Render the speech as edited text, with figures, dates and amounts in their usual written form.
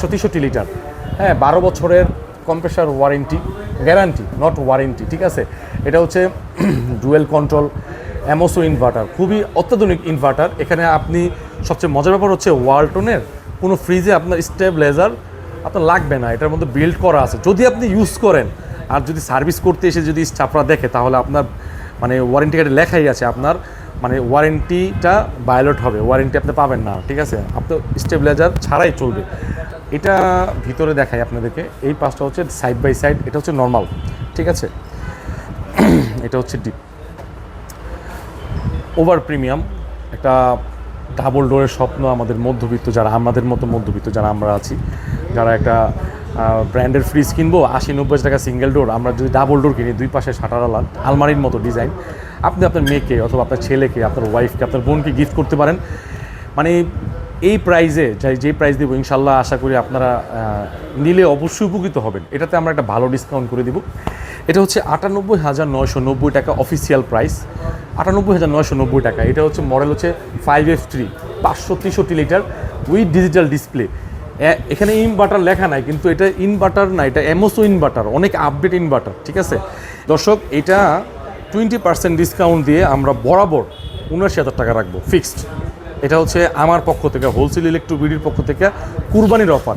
163 litre, হ্যাঁ 12 বছরের compressor warranty, guarantee not warranty, ঠিক আছে। এটা হচ্ছে ডুয়েল কন্ট্রোল অ্যামোসো ইনভার্টার, খুবই অত্যাধুনিক ইনভার্টার। এখানে আপনি সবচেয়ে মজার ব্যাপার হচ্ছে ওয়ালটনের কোনো ফ্রিজে আপনার স্টেবিলাইজার আপনার লাগবে না, এটার মধ্যে বিল্ড করা আছে। যদি আপনি ইউজ করেন আর যদি সার্ভিস করতে এসে যদি স্টাফরা দেখে, তাহলে আপনার মানে ওয়ারেন্টি কার্ডে লেখাই আছে আপনার মানে ওয়ারেন্টিটা ভায়োলেট হবে, ওয়ারেন্টি আপনি পাবেন না, ঠিক আছে। আপনার স্টেবিলাইজার ছাড়াই চলবে। এটা ভিতরে দেখাই আপনাদেরকে, এই পাশটা হচ্ছে সাইড বাই সাইড, এটা হচ্ছে নর্মাল, ঠিক আছে। এটা হচ্ছে ডিপ ওভার প্রিমিয়াম একটা ডাবল ডোরের স্বপ্ন আমাদের মধ্যবিত্ত যারা, আমাদের মতো মধ্যবিত্ত যারা আমরা আছি, যারা একটা ব্র্যান্ডের ফ্রিজ কিনবো 80-90 টাকা সিঙ্গেল ডোর, আমরা যদি ডাবল ডোর কিনি, দুই পাশে শাটারওয়ালা আলমারির মতো ডিজাইন, আপনি আপনার মেয়েকে অথবা আপনার ছেলেকে, আপনার ওয়াইফকে, আপনার বোনকে গিফট করতে পারেন। মানে এই প্রাইজে যেই প্রাইস দেবো ইনশাল্লাহ আশা করি আপনারা নিলে অবশ্যই উপকৃত হবেন। এটাতে আমরা একটা ভালো ডিসকাউন্ট করে দিব। এটা হচ্ছে 98,990 টাকা অফিসিয়াল প্রাইস, 98,990 টাকা। এটা হচ্ছে মডেল হচ্ছে 5F3, 563 litre with digital display. এখানে ইনভার্টার লেখা নাই, কিন্তু এটা ইনভার্টার না, এটা অ্যামোসো ইনভার্টার, অনেক আপডেট ইনভার্টার, ঠিক আছে দর্শক। এটা 20% ডিসকাউন্ট দিয়ে আমরা বরাবর 79,000 টাকা রাখবো ফিক্সড। এটা হচ্ছে আমার পক্ষ থেকে, হোলসেল ইলেকট্রো বিডির পক্ষ থেকে কুরবানির অফার।